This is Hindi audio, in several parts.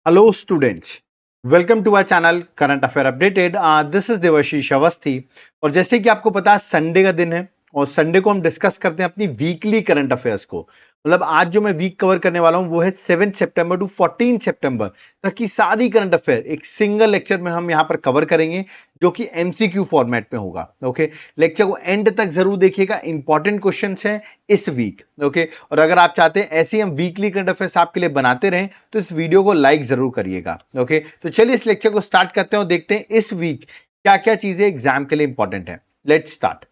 Hello students, welcome to our channel Current Affair Updated. This is Debashish Awasthi और जैसे कि आपको पता है संडे का दिन है और संडे को हम डिस्कस करते हैं अपनी वीकली करंट अफेयर्स को। मतलब आज जो मैं वीक कवर करने वाला हूं वो है 7 सितंबर टू 14 सितंबर तक की सारी करंट अफेयर एक सिंगल लेक्चर में हम यहां पर कवर करेंगे जो कि एमसीक्यू फॉर्मेट में होगा। ओके, लेक्चर को एंड तक जरूर देखिएगा, इंपॉर्टेंट क्वेश्चंस हैं इस वीक। ओके, और अगर आप चाहते हैं ऐसे ही हम वीकली करंट अफेयर्स आपके लिए बनाते रहें तो इस वीडियो को लाइक जरूर करिएगा। ओके, तो चलिए इस लेक्चर को स्टार्ट करते हैं और देखते हैं इस वीक क्या क्या चीजें एग्जाम के लिए इंपॉर्टेंट है। Let's start.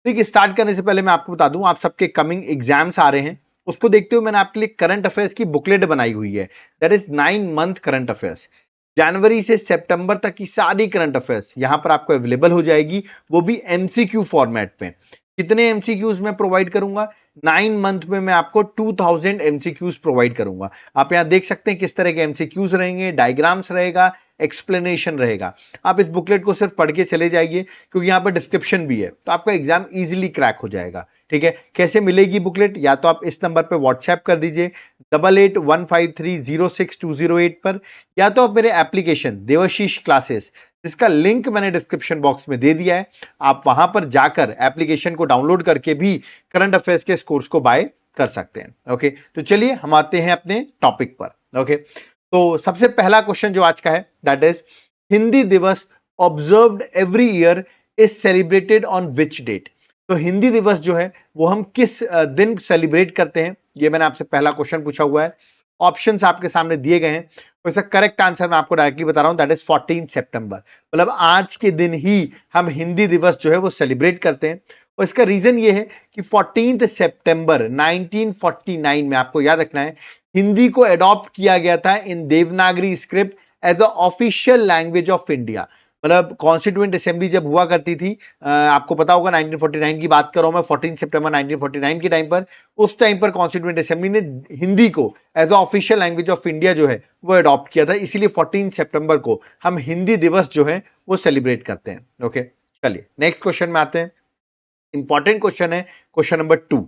देखिए, स्टार्ट करने से पहले मैं आपको बता दूं, आप सबके कमिंग एग्जाम्स आ रहे हैं, उसको देखते हुए मैंने आपके लिए करंट अफेयर्स की बुकलेट बनाई हुई है। That is 9 month current affairs. जनवरी से सितंबर तक की सारी करंट अफेयर्स यहां पर आपको अवेलेबल हो जाएगी, वो भी एमसीक्यू फॉर्मेट में। कितने एमसीक्यूज मैं प्रोवाइड करूंगा? 9 मंथ में मैं आपको 2000 एमसीक्यूज प्रोवाइड करूंगा। आप यहां देख सकते हैं किस तरह के एमसीक्यूज रहेंगे, डायग्राम्स रहेगा, एक्सप्लेनेशन रहेगा। आप इस बुकलेट को सिर्फ पढ़ के चले जाइए क्योंकि यहां पर डिस्क्रिप्शन भी है, तो आपका एग्जाम इजीली क्रैक हो जाएगा। ठीक है, कैसे मिलेगी बुकलेट? या तो आप इस नंबर पर व्हाट्सएप कर दीजिए 8815306208 पर, या तो आप मेरे एप्लीकेशन देवाशीष क्लासेस, जिसका लिंक मैंने डिस्क्रिप्शन बॉक्स में दे दिया है, आप वहां पर जाकर एप्लीकेशन को डाउनलोड करके भी करंट अफेयर्स के इस कोर्स को बाय कर सकते हैं। ओके, तो चलिए हम आते हैं अपने टॉपिक पर। ओके, तो सबसे पहला क्वेश्चन जो आज का है that is Hindi Diwas observed every year is celebrated on which date. तो हिंदी दिवस जो है वो हम किस दिन सेलिब्रेट करते हैं, ये मैंने आपसे पहला क्वेश्चन पूछा हुआ है। ऑप्शंस आपके सामने दिए गए हैं, तो इसका करेक्ट आंसर मैं आपको डायरेक्टली बता रहा हूं, दैट इज 14 सितंबर। मतलब आज के दिन ही हम हिंदी दिवस जो है वो सेलिब्रेट करते हैं। और इसका रीजन ये है कि 14 सितंबर 1949 में, आपको याद रखना है, हिंदी को अडॉप्ट किया गया था in Devanagari script as a official language of India. मतलब कॉन्स्टिट्यूएंट असेंबली जब हुआ करती थी, आपको पता होगा 1949 की बात कर रहा हूं मैं, 14 सितंबर 1949 के टाइम पर, उस टाइम पर कॉन्स्टिट्यूएंट असेंबली ने हिंदी को as a official language of India जो है वो अडॉप्ट किया था, इसीलिए 14 सितंबर को हम हिंदी दिवस जो है वो सेलिब्रेट करते हैं। ओके, चलिए नेक्स्ट क्वेश्चन में आते हैं। इंपॉर्टेंट क्वेश्चन है question number 2।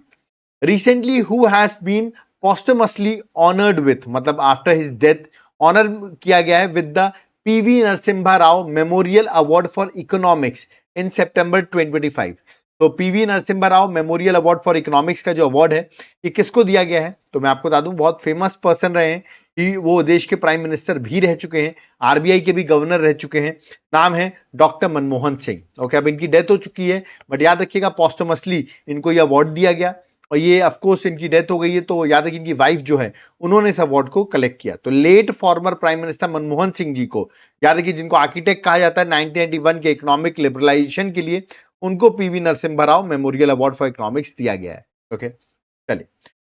Recently who has been posthumously honoured with, मतलब आफ्टर हिज डेथ ऑनर किया गया है with the PV Narasimha Rao memorial award for economics in September 2025। तो PV Narasimha Rao memorial award for economics का जो अवार्ड है ये किसको दिया गया है? तो मैं आपको बता दूं, बहुत फेमस पर्सन रहे हैं कि वो देश के प्राइम मिनिस्टर भी रह चुके हैं, आरबीआई के भी गवर्नर रह चुके हैं। नाम है डॉक्टर मनमोहन सिंह। ओके, अब इनकी डेथ हो चुकी है, बट याद रखिएगा पोस्टमसली इनको ये अवार्ड दिया गया, और ये ऑफकोर्स इनकी डेथ हो गई है, तो याद रखिए इनकी वाइफ जो है उन्होंने इस अवार्ड को कलेक्ट किया। तो late former prime minister Manmohan Singh ji को, याद रखिए, जिनको आर्किटेक्ट कहा जाता है 1991 के इकोनॉमिक लिबरलाइजेशन के लिए, उनको PV Narasimha Rao memorial award for economics दिया गया है। ओके, चलिए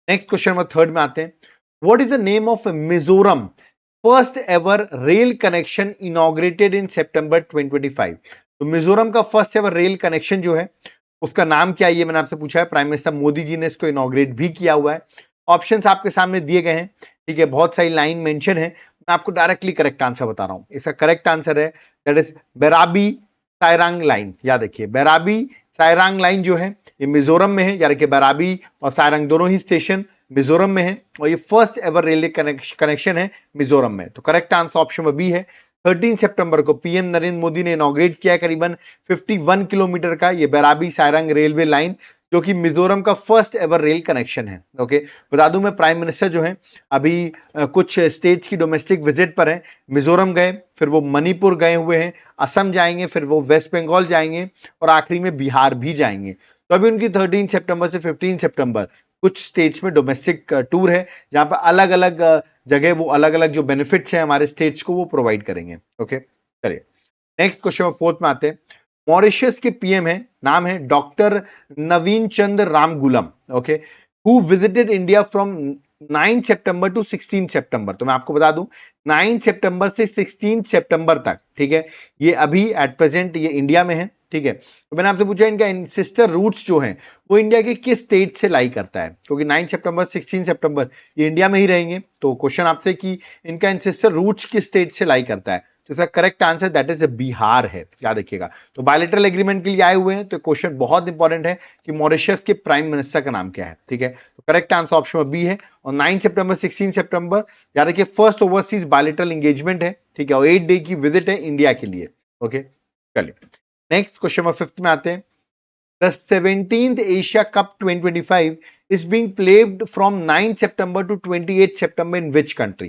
नेक्स्ट क्वेश्चन नंबर 3 में आते हैं। What is the name of Mizoram first ever rail connection inaugurated in September 2025? तो मिजोरम का फर्स्ट एवर रेल कनेक्शन जो है उसका नाम क्या है, ये मैंने आपसे पूछा है। प्राइम मिनिस्टर मोदी जी ने इसको इनॉग्रेट भी किया हुआ है। ऑप्शंस आपके सामने दिए गए हैं, ठीक है, बहुत सारी लाइन मेंशन है, मैं आपको डायरेक्टली करेक्ट आंसर बता रहा हूं। इसका करेक्ट आंसर है दैट इज बेराबी सायरांग लाइन। याद रखिए, बेराबी सायरांग लाइन जो है ये मिजोरम में है। याद रखिए, बेराबी और सायरांग दोनों ही स्टेशन मिजोरम में है, और ये फर्स्ट एवर रेलवे कनेक्शन है मिजोरम में। तो करेक्ट आंसर ऑप्शन बी है। 13 सितंबर को पीएम नरेंद्र मोदी ने इनॉग्रेट किया करीबन 51 किलोमीटर का ये बेराबी सायरंग रेलवे लाइन, जो कि मिजोरम का फर्स्ट एवर रेल कनेक्शन है। ओके, बता दूं मैं, प्राइम मिनिस्टर जो है अभी कुछ स्टेट्स की डोमेस्टिक विजिट पर है। मिजोरम गए, फिर वो मणिपुर गए हुए हैं, असम जाएंगे, फिर वो वेस्ट बंगाल जाएंगे, और आखिरी में बिहार भी जाएंगे। तो अभी उनकी 13 सितंबर से 15 सितंबर कुछ स्टेट्स में डोमेस्टिक टूर है, जहां पर अलग अलग जगह वो अलग अलग जो बेनिफिट्स हैं हमारे स्टेट्स को वो प्रोवाइड करेंगे। ओके, चलिए नेक्स्ट क्वेश्चन 4 में आते हैं। मॉरिशस के पीएम है, नाम है doctor Navin Chandra Ramgoolam. Okay, who visited India from 9 September to 16 September. तो मैं आपको बता दूं, 9 सितंबर से 16 सितंबर तक, ठीक है, ये अभी एट प्रेजेंट ये इंडिया में है। ठीक है, तो मैंने आपसे पूछा इनका इंसिस्टर रूट्स जो हैं वो इंडिया के किस स्टेट से लाई करता है, क्योंकि 9 सितंबर 16 सितंबर ये इंडिया में ही रहेंगे। तो क्वेश्चन आपसे कि इनका इंसिस्टर रूट्स किस स्टेट से लाई करता है, तो इसका correct answer that is Bihar है, याद रखिएगा। तो बायलैटरल एग्रीमेंट के लिए आए हुए हैं, तो क्वेश्चन बहुत इंपॉर्टेंट है कि मॉरिशस के प्राइम मिनिस्टर का नाम क्या है, ठीक है। तो करेक्ट आंसर ऑप्शन बी है। और 9 सितंबर 16 सितंबर याद रखिए फर्स्ट ओवरसीज बायलैटरल एंगेजमेंट है, ठीक है, और 8 डे की विजिट है इंडिया के लिए। ओके, चलिए नेक्स्ट क्वेश्चन नंबर 5 में आते हैं। The 17th Asia Cup 2025 is being played from 9 September to 28 September in which country?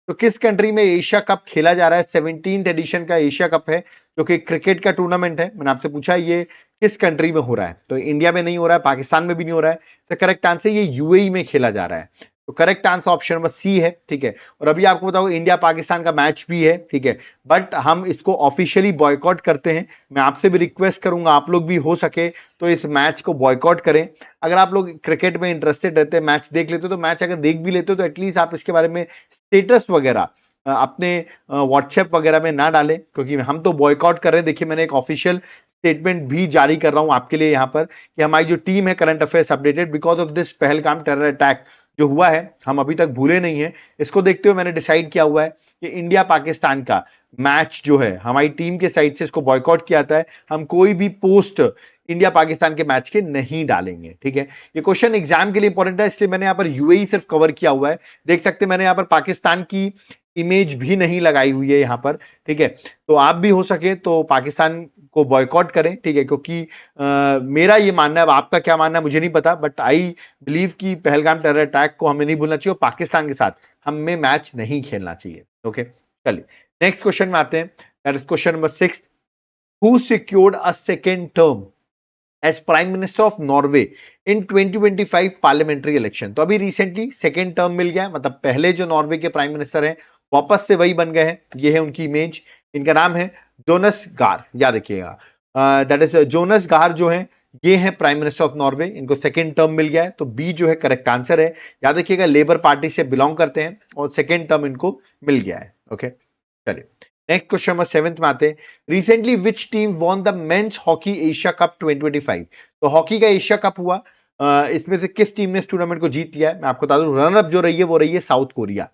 तो किस कंट्री में एशिया कप खेला जा रहा है? 17th एडिशन का एशिया कप है जो कि क्रिकेट का टूर्नामेंट है। मैंने आपसे पूछा ये किस कंट्री में हो रहा है, तो इंडिया में नहीं हो रहा है, पाकिस्तान में भी नहीं हो रहा है। तो करेक्ट आंसर ये यूएई में खेला जा रहा है। तो correct answer option number C है, ठीक है। और अभी आपको बताओ इंडिया पाकिस्तान का मैच भी है, ठीक है, बट हम इसको ऑफिशियली बॉयकॉट करते हैं। मैं आपसे भी रिक्वेस्ट करूंगा आप लोग भी हो सके तो इस मैच को बॉयकॉट करें। अगर आप लोग क्रिकेट में इंटरेस्टेड रहते हैं, मैच देख लेते हो, तो मैच अगर देख भी लेते हो तो एटलीस्ट आप इसके बारे में स्टेटस वगैरह अपने व्हाट्सएप वगैरह में ना डालें, क्योंकि हम तो बॉयकॉट कर रहे हैं। देखिए मैंने एक ऑफिशियल स्टेटमेंट भी जारी कर रहा हूं आपके लिए यहां पर कि हमारी जो टीम है current affairs updated because of this Pahalgam terror attack जो हुआ है हम अभी तक भूले नहीं है। इसको देखते हुए मैंने डिसाइड किया हुआ है कि इंडिया पाकिस्तान का मैच जो है हमारी टीम के साइड से इसको बॉयकॉट किया जाता है। हम कोई भी पोस्ट इंडिया पाकिस्तान के मैच के नहीं डालेंगे, ठीक है। ये क्वेश्चन एग्जाम के लिए इंपॉर्टेंट है, इसलिए मैंने यहाँ पर यूएई सिर्फ कवर किया हुआ है। देख सकते हैं मैंने यहाँ पर पाकिस्तान की इमेज भी नहीं लगाई हुई है यहाँ पर, ठीक है। तो आप भी हो सके तो पाकिस्तान को बॉयकॉट करें, ठीक है, क्योंकि मेरा ये मानना है, अब आपका क्या मानना है मुझे नहीं पता, बट आई बिलीव कि पहलगाम टेरर अटैक को हमें नहीं भूलना चाहिए और पाकिस्तान के साथ हमें मैच नहीं खेलना चाहिए। ओके, चलिए नेक्स्ट क्वेश्चन में आते हैं। That is question number 6। Who secured a second term as prime minister of Norway in 2025 parliamentary election? तो अभी रिसेंटली सेकेंड टर्म मिल गया, मतलब पहले जो नॉर्वे के प्राइम मिनिस्टर हैं वापस से वही बन गए हैं। ये है उनकी इमेज, इनका नाम है जोनस गार, याद रखिएगा। दैट इज जोनस गार जो है ये है प्राइम मिनिस्टर ऑफ नॉर्वे, इनको सेकेंड टर्म मिल गया है। तो बी जो है करेक्ट आंसर है। याद रखिएगा लेबर पार्टी से बिलोंग करते हैं और सेकेंड टर्म इनको मिल गया है। ओके, चलिए नेक्स्ट क्वेश्चन नंबर 7 में आते हैं। Recently which team won the mains hockey Asia cup 2025? तो हॉकी का एशिया कप हुआ, इसमें से किस टीम ने इस टूर्नामेंट को जीत लिया है? मैं आपको बता दूं रनर अप जो रही है वो रही है साउथ कोरिया,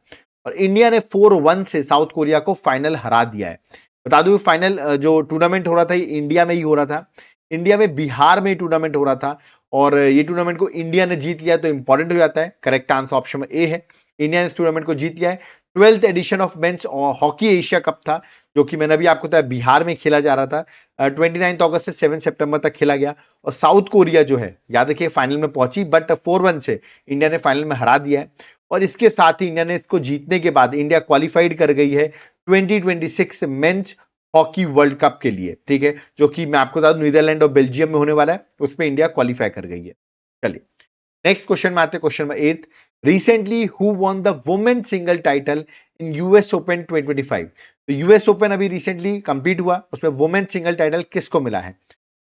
और इंडिया ने 4-1 से साउथ कोरिया को फाइनल हरा दिया है। बता दूं फाइनल जो टूर्नामेंट हो रहा था ये इंडिया में ही हो रहा था, इंडिया में बिहार में टूर्नामेंट हो रहा था, और ये टूर्नामेंट को इंडिया ने जीत लिया तो इंपॉर्टेंट हो जाता है। करेक्ट आंसर ऑप्शन ए है, इंडिया ने इस टूर्नामेंट को जीत लिया है। 12th edition of men's hockey Asia cup था जो कि मैंने अभी आपको बताया बिहार में खेला जा रहा था। 29 अगस्त से 7 सितंबर तक खेला गया, और साउथ कोरिया जो है याद रखिए फाइनल में पहुंची, बट 4-1 से इंडिया ने फाइनल में हरा दिया है। और इसके साथ ही इंडिया ने इसको जीतने के बाद इंडिया क्वालिफाइड कर गई है 2026 मेंस हॉकी वर्ल्ड कप के लिए, ठीक है, जो कि मैं आपको बता दूं नीदरलैंड और बेल्जियम में होने वाला है, उसमें इंडिया क्वालिफाई कर गई है। चलिए नेक्स्ट क्वेश्चन में आते हैं, question number 8। Recently who won the women single title in US open 2025? तो यूएस ओपन अभी रिसेंटली कंप्लीट हुआ, उसमें वुमेन सिंगल टाइटल किसको मिला है?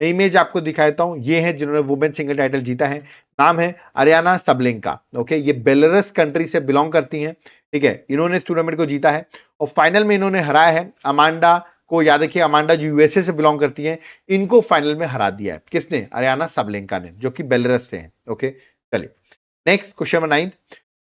इमेज आपको दिखाता हूं, ये है जिन्होंने वुमेन सिंगल टाइटल जीता है। नाम है अरियाना सबलेंका। ओके, ये बेलारूस कंट्री से बिलोंग करती हैं, ठीक है। इन्होंने इस टूर्नामेंट को जीता है और फाइनल में इन्होंने हराया है अमांडा को। याद रखिए अमांडा जो यूएसए से बिलोंग करती हैं, इनको फाइनल में हरा दिया है। किसने? अरियाना सबलेंका ने, जो कि बेलारूस से हैं। ओके, चलिए next question number 9।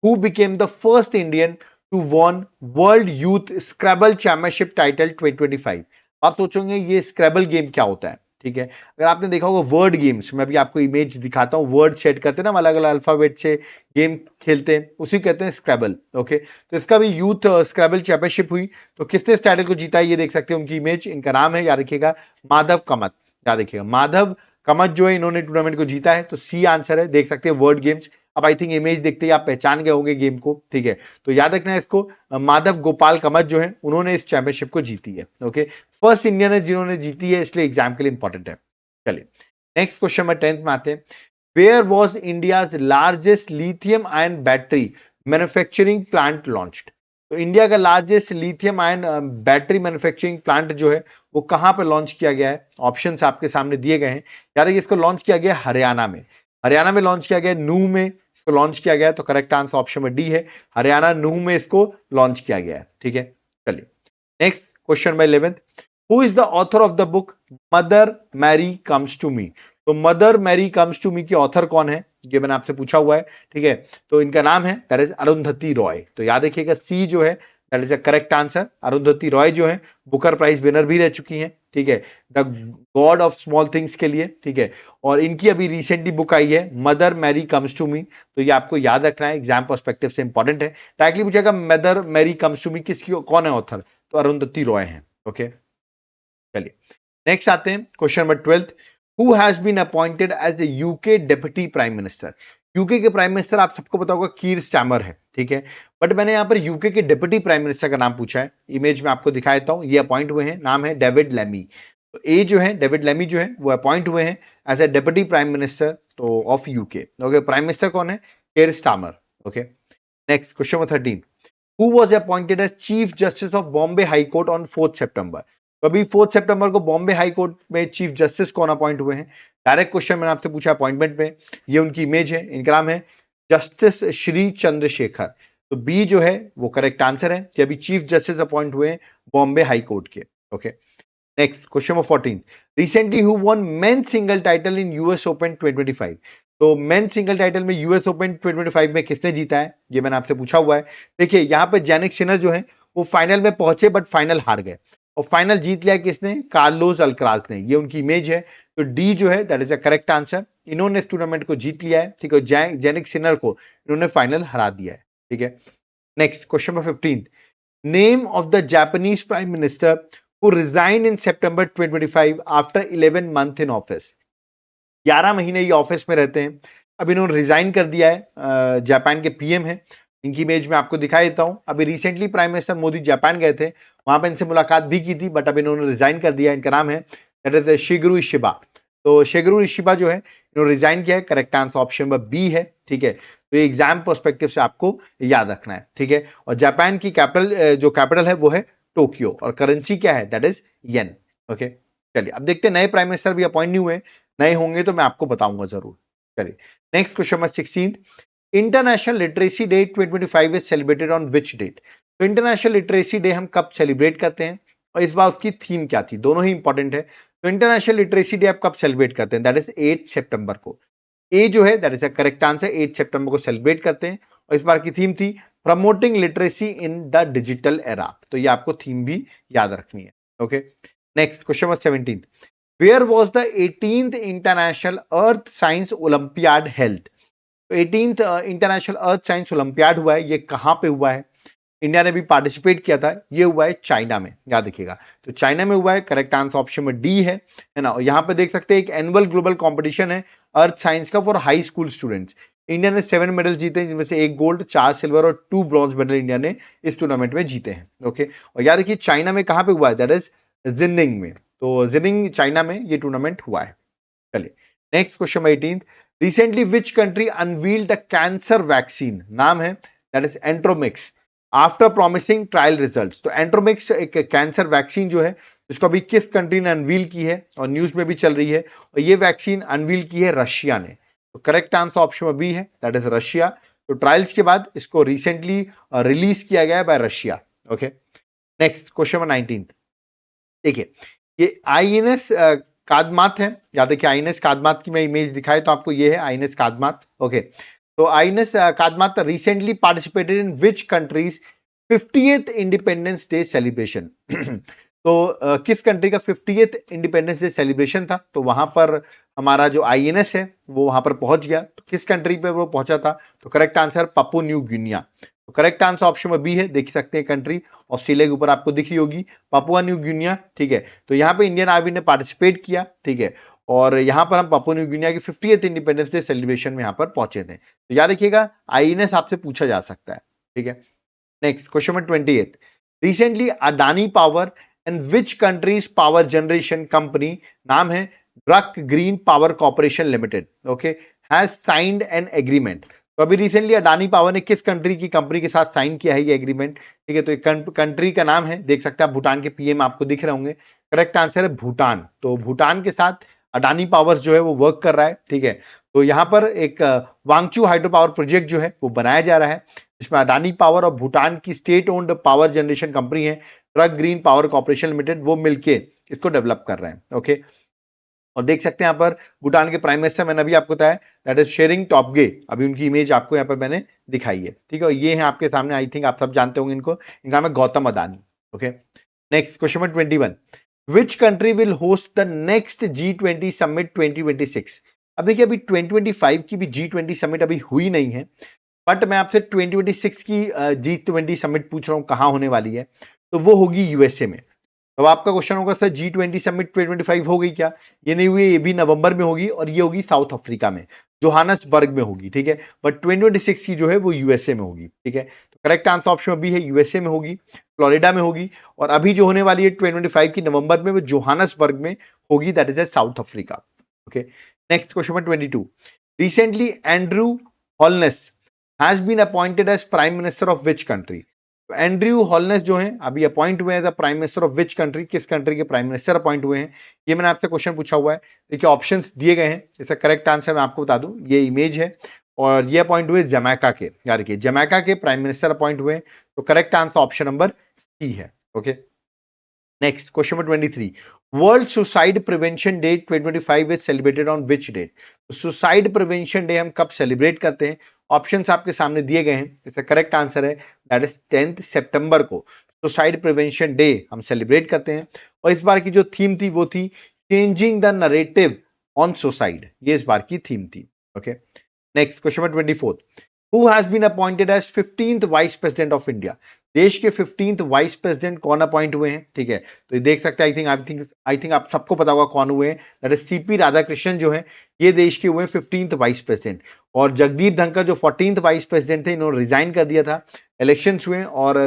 Who became the first Indian to won world youth Scrabble championship title 2025? आप सोचोगे ये स्क्रैबल गेम क्या होता है, ठीक है। अगर आपने देखा होगा वर्ड गेम्स, मैं भी आपको इमेज दिखाता हूं, वर्ड सेट करते हैं ना, अलग अलग अल्फाबेट से गेम खेलते हैं, उसी कहते हैं स्क्रैबल। ओके, तो इसका भी यूथ स्क्रैबल चैंपियनशिप हुई, तो किसने इस टाइटल को जीता है ये देख सकते हैं उनकी इमेज। इनका नाम है, याद रखिएगा, माधव कमत। याद रखिएगा माधव कमत जो है इन्होंने टूर्नामेंट को जीता है, तो सी आंसर है। देख सकते हैं वर्ड गेम्स। अब आई थिंक इमेज देखते ही आप पहचान गए होंगे गेम को, ठीक है। तो याद रखना है इसको, माधव गोपाल कमत जो है उन्होंने इस चैंपियनशिप को जीती है। ओके, फर्स्ट इंडियन है जिन्होंने जीती है, इसलिए एग्जाम के लिए इंपॉर्टेंट है। चलिए नेक्स्ट क्वेश्चन में 10th में आते हैं। Where was India's largest lithium ion battery manufacturing plant launched? तो इंडिया का largest lithium ion battery manufacturing plant जो है वो कहां पर लॉन्च किया गया है? ऑप्शंस आपके सामने दिए गए हैं। याद रखिए इसको लॉन्च किया गया हरियाणा में, हरियाणा में लॉन्च किया गया, नूह में इसको लॉन्च किया गया। तो करेक्ट आंसर ऑप्शन में डी है, हरियाणा नूह में इसको लॉन्च किया गया है, ठीक है। चलिए next question by 11th। Who is the author of the book Mother Mary comes to मी? तो Mother Mary comes to Me की ऑथर कौन है ये मैंने आपसे पूछा हुआ है, ठीक है। तो इनका नाम है दैट इज अरुंधति रॉय। तो याद रखिएगा सी जो है that is a correct answer. Arundhati Roy जो है बुकर प्राइज विनर भी रह चुकी हैं, ठीक है, the God of small things के लिए, ठीक है। और इनकी अभी रिसेंटली बुक आई है मदर मैरी कम्स टू मी, तो ये आपको याद रखना है, एग्जाम पर्सपेक्टिव से इंपॉर्टेंट है। डायरेक्टली पूछेगा mother Mary comes to me किसकी, कौन है ऑथर, तो अरुंधति रॉय है। ओके, चलिए नेक्स्ट आते हैं question number 12। Who has been appointed as a UK deputy prime minister. UK के प्राइम मिनिस्टर आप सबको पता होगा कीर स्टामर है, ठीक है, बट मैंने यहां पर यूके के डेप्यूटी प्राइम मिनिस्टर का नाम पूछा है। इमेज में आपको दिखा देता हूं, ये अपॉइंट हुए हैं, नाम है डेविड लेमी। तो ए जो है डेविड लेमी जो है वो अपॉइंट हुए हैं as a deputy prime minister तो of UK. Okay, prime minister कौन है, Keir Starmer. Okay, next question number 13। Who was appointed as Chief Justice of Bombay High Court on 4th September? तो अभी 4 सितंबर को बॉम्बे हाई कोर्ट में चीफ जस्टिस कौन अपॉइंट हुए हैं? डायरेक्ट क्वेश्चन मैंने आपसे पूछा अपॉइंटमेंट में, ये उनकी इमेज है, इनका नाम है जस्टिस श्री चंद्रशेखर। तो बी जो है वो करेक्ट आंसर है कि अभी चीफ जस्टिस अपॉइंट हुए हैं बॉम्बे हाई कोर्ट के। Okay, next question number 14। Recently who one men single title in US open 2025। तो मेन सिंगल टाइटल में यूएस ओपन 2025 में किसने जीता है, ये मैंने आपसे पूछा हुआ है। देखिए यहाँ पे जैनिक सिनर जो है वो फाइनल में पहुंचे बट फाइनल हार गए, और फाइनल जीत लिया किसने, कार्लोस अल्कराज ने, ये उनकी इमेज है। तो डी जो है that is a correct answer, इन्होंने इस टूर्नामेंट को जीत लिया है, ठीक है, जैनिक सिनर को इन्होंने फाइनल हरा दिया है, ठीक है। Next question number 15। Name of the Japanese prime minister who resigned in September 2025 after 11 month in office। 11 महीने ये ऑफिस में रहते हैं, अब इन्होंने रिजाइन कर दिया है, जापान के पीएम है। इनकी इमेज में आपको दिखाई देता हूं। अभी recently prime minister Modi Japan गए थे, वहां पर इनसे मुलाकात भी की थी, बट अब इन्होंने रिजाइन कर दिया। इनका नाम है दैट इज शिगेरू इशिबा। तो शिगेरू इशिबा जो है इन्होंने रिजाइन किया है, correct answer option number B है, ठीक है। तो ये एग्जाम पर्सपेक्टिव से आपको याद रखना है, ठीक है। और जापान की कैपिटल जो कैपिटल है वो है टोक्यो, और करेंसी क्या है, दैट इज येन। ओके, चलिए अब देखते हैं नए प्राइम मिनिस्टर भी अपॉइंट नहीं हुए, नए होंगे तो मैं आपको बताऊंगा जरूर। चलिए next question number 16। International literacy day 2025 is celebrated on which date. तो इंटरनेशनल लिटरेसी डे हम कब सेलिब्रेट करते हैं, और इस बार उसकी थीम क्या थी, दोनों ही इंपॉर्टेंट है। तो इंटरनेशनल लिटरेसी डे आप कब सेलिब्रेट करते हैं, दैट इज 8 सितंबर को। ए जो है that is a correct answer, 8 सितंबर को सेलिब्रेट करते हैं, और इस बार की थीम थी promoting literacy in the digital era. तो ये आपको थीम भी याद रखनी है। Okay, next question number 17। Where was the 18th international earth science olympiad held. तो 18th international earth science olympiad हुआ है, ये कहां पे हुआ है, इंडिया ने भी पार्टिसिपेट किया था, ये हुआ है चाइना में, याद रखिएगा। तो चाइना में हुआ है, करेक्ट आंसर ऑप्शन में डी है ना। यहाँ पे देख सकते हैं एक एनुअल ग्लोबल कंपटीशन है अर्थ साइंस का for high school students. India ने 7 मेडल जीते, जिनमें से 1 गोल्ड, 4 सिल्वर और 2 ब्रॉन्ज मेडल इंडिया ने इस टूर्नामेंट में जीते हैं। ओके, और याद रखिए चाइना में कहां पे हुआ है, दैट इज जिनिंग में। तो जिनिंग चाइना में ये टूर्नामेंट हुआ है। चलिए next question 18। Recently which country unveiled the cancer vaccine. नाम है that is Enteromix after promising trial results. तो एंट्रोमिक्स एक कैंसर वैक्सीन जो है इसको अभी किस कंट्री ने अनवील की है, और न्यूज में भी चल रही है, और ये वैक्सीन अनवील की है रशिया ने। तो करेक्ट आंसर ऑप्शन में बी है, दैट इज रशिया। तो ट्रायल्स के बाद इसको रिसेंटली रिलीज किया गया है bye Russia. Okay, next question number 19। देखिए ये आईएनएस कादमात है, याद देखिए आईएनएस कादमात की मैं इमेज दिखाई तो आपको ये है आईएनएस कादमात। ओके, तो INS Kadmat recently participated in which countries 50th independence day celebration. तो किस कंट्री का 50th इंडिपेंडेंस डे सेलिब्रेशन था, तो वहां पर हमारा जो आईएनएस है वो वहां पर पहुंच गया। तो किस कंट्री पे वो पहुंचा था, तो correct answer Papua new Guinea. तो करेक्ट आंसर ऑप्शन में बी है, देख सकते हैं कंट्री ऑस्ट्रेलिया के ऊपर आपको दिख रही होगी पापुआ न्यू गिनिया, ठीक है। तो यहाँ पे इंडियन आर्मी ने पार्टिसिपेट किया, ठीक है, और यहाँ पर हम पापुआ न्यू गिनिया की 50th इंडिपेंडेंस डे सेलिब्रेशन में यहाँ पर पहुंचे थे। तो याद रखिएगा आईएनएस आपसे पूछा जा सकता है, ठीक है। Next question number 28। Recently Adani power and which countries power generation company, नाम है drug green power corporation limited, okay, has signed an agreement. तो अभी रिसेंटली अडानी पावर ने किस कंट्री की कंपनी के साथ साइन किया है ये एग्रीमेंट, ठीक है। तो कंट्री का नाम है, देख सकते हैं भूटान के पीएम आपको दिख रहे होंगे, करेक्ट आंसर है भूटान। तो भूटान के साथ अडानी पावर जो है वो वर्क कर रहा है, ठीक है। तो यहाँ पर एक वांगचू हाइड्रो पावर प्रोजेक्ट जो है वो बनाया जा रहा है, जिसमें अडानी पावर और भूटान की state owned power generation company है Druk green power corporation limited, वो मिलके इसको डेवलप कर रहे हैं। ओके, और देख सकते हैं यहाँ पर भूटान के प्राइम मिनिस्टर, मैंने अभी आपको बताया, दैट इज शेरिंग टॉपगे। अभी उनकी इमेज आपको यहाँ पर मैंने दिखाई है, ठीक है। और ये है आपके सामने, आई थिंक आप सब जानते होंगे इनको, इनका नाम है Gautam Adani. Okay, next question number 21, which country will host the next G20 summit 2026? अब देखिए, अभी 2025 की भी G20 समिट अभी हुई नहीं है, बट मैं आपसे 2026 की G20 समिट पूछ रहा हूं कहां होने वाली है, तो वो होगी यूएसए में। अब आपका क्वेश्चन होगा सर G20 समिट 2025 हो गई क्या? ये नहीं हुई, ये भी नवंबर में होगी और ये होगी साउथ अफ्रीका में, जोहानसबर्ग में होगी, ठीक है। बट 2026 की जो है वो यूएसए में होगी, ठीक है। तो करेक्ट आंसर ऑप्शन बी है, यूएसए में होगी, फ्लोरिडा में होगी। और अभी जो होने वाली है 2025 की नवंबर में, वो जोहानसबर्ग में होगी, that is a South Africa. Okay, next question number 22, recently Andrew Holness has been appointed as prime minister of which country? Andrew Holness जो है अभी अपॉइंट हुए हैं the prime minister of which country, किस कंट्री के प्राइम मिनिस्टर अपॉइंट हुए हैं, ये मैंने आपसे क्वेश्चन पूछा हुआ है। देखिए ऑप्शंस दिए गए हैं, इसका करेक्ट आंसर मैं आपको बता दूं, ये इमेज है और ये अपॉइंट हुए जमैका के, यार कि जमैका के प्राइम मिनिस्टर अपॉइंट हुए, तो correct answer option number C है। Okay, next question number 23, world suicide prevention day 2025 is celebrated on which date? Suicide prevention day हम कब सेलिब्रेट करते हैं? ऑप्शंस आपके सामने दिए गए हैं, इसका करेक्ट आंसर है दैट इज 10 सितंबर को सुसाइड प्रिवेंशन डे हम सेलिब्रेट करते हैं। और इस बार की जो थीम थी वो थी changing the narrative on suicide, ये इस बार की थीम थी। Okay, next question number 24, who has been appointed as 15th vice president of India? देश के 15th वाइस प्रेसिडेंट कौन अपॉइंट हुए हैं, ठीक है। तो ये देख सकते हैं, आई थिंक आप सबको पता होगा कौन हुए हैं, दैट इज सीपी राधाकृष्णन जो है, ये देश के हुए 15th वाइस प्रेसिडेंट। और जगदीप धनखड़ जो 14th वाइस प्रेसिडेंट थे, इन्होंने रिजाइन कर दिया था, इलेक्शंस हुए और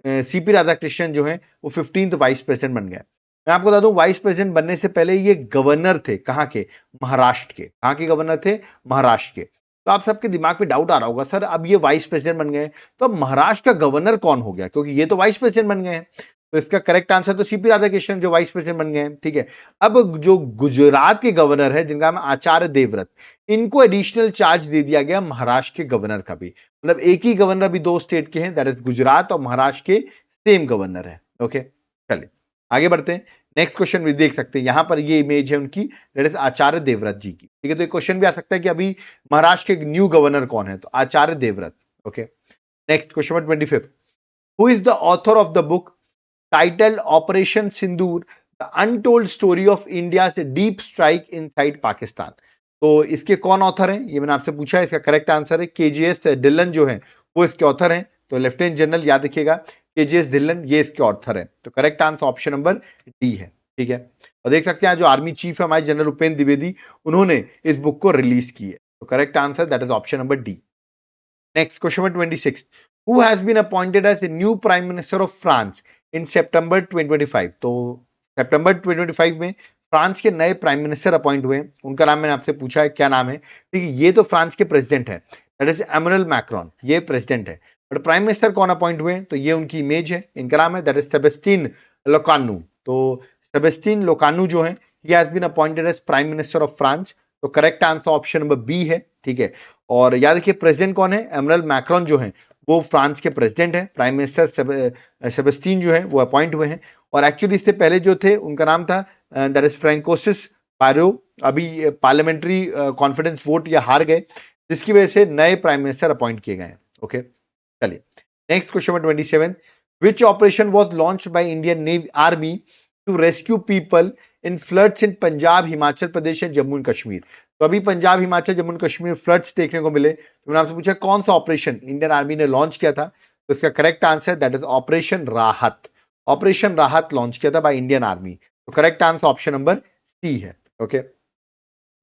सीपी राधाकृष्णन जो है वो 15th वाइस प्रेसिडेंट बन गए। मैं आपको बता दूं, वाइस प्रेसिडेंट बनने से पहले ये गवर्नर थे, कहाँ के? महाराष्ट्र के। कहाँ के गवर्नर थे? महाराष्ट्र के। तो आप सबके दिमाग में डाउट आ रहा होगा, सर अब ये वाइस प्रेसिडेंट बन गए, तो अब महाराष्ट्र का गवर्नर कौन हो गया, क्योंकि ये तो वाइस प्रेसिडेंट बन गए हैं। तो इसका करेक्ट आंसर तो सीपी राधाकृष्णन जो वाइस प्रेसिडेंट बन गए हैं, ठीक है। अब जो गुजरात के गवर्नर है, जिनका नाम आचार्य देवव्रत, इनको एडिशनल चार्ज दे दिया गया महाराष्ट्र के गवर्नर का भी, मतलब एक ही गवर्नर भी दो स्टेट के हैं, दैट इज गुजरात और महाराष्ट्र के सेम गवर्नर है। ओके, चलिए आगे बढ़ते हैं। नेक्स्ट क्वेश्चन भी देख सकते हैं, यहां पर ये इमेज है उनकी, दैट इज आचार्य देवव्रत जी की, ठीक है। तो एक क्वेश्चन भी आ सकता है कि अभी महाराष्ट्र के न्यू गवर्नर कौन है, तो Acharya Devvrat. Okay, next question number 25, who is the author of the book titled operation Sindoor the untold story of India से डीप स्ट्राइक इनसाइड पाकिस्तान? तो इसके कौन ऑथर हैं, ये मैंने आपसे पूछा है, इसका करेक्ट आंसर है केजीएस ढिल्लन जो है वो इसके ऑथर हैं। तो लेफ्टिनेंट जनरल याद रखिएगा, केजीएस ढिल्लन ये इसके ऑथर है। तो correct answer option number D है, ठीक है। और देख सकते हैं जो आर्मी चीफ है हमारे जनरल उपेंद्र द्विवेदी, उन्होंने इस बुक को रिलीज की है। तो correct answer that is option number D. Next question number 26, who has been appointed as a new prime minister of France in September 2025? तो सितंबर 2025 में फ्रांस के नए प्राइम मिनिस्टर अपॉइंट हुए, उनका नाम मैंने आपसे पूछा है, क्या नाम है? ठीक है, ये तो फ्रांस के प्रेसिडेंट है, दैट इज इमैनुअल मैक्रोन, ये प्रेसिडेंट है। बट प्राइम मिनिस्टर कौन अपॉइंट हुए? तो ये उनकी इमेज है, इनका नाम है दैट इज सेबेस्टिन लोकानु। तो सेबेस्टिन लोकानु जो है, he has been appointed as prime minister of France. तो correct answer option number B है, ठीक है। और याद रखिए प्रेसिडेंट कौन है? इमैनुअल मैक्रोन जो है वो फ्रांस के प्रेसिडेंट है, प्राइम मिनिस्टर सेबेस्टिन जो है वो अपॉइंट हुए हैं। और एक्चुअली इससे पहले जो थे उनका नाम था दैट इज फ्रैंकोसिस बारो, अभी पार्लियामेंट्री कॉन्फिडेंस वोट या हार गए, जिसकी वजह से नए प्राइम मिनिस्टर अपॉइंट किए गए हैं। ओके, चलिए next question number 27, which operation was launched by Indian navy army to rescue people in floods in Punjab, Himachal Pradesh and Jammu and Kashmir? तो अभी पंजाब, हिमाचल, जम्मू एंड कश्मीर फ्लड्स देखने को मिले, तो मैंने आपसे पूछा कौन सा ऑपरेशन इंडियन आर्मी ने लॉन्च किया था? तो इसका correct answer that is operation Rahat. Operation Rahat launch किया था बाय इंडियन आर्मी। तो correct answer option number C है। Okay,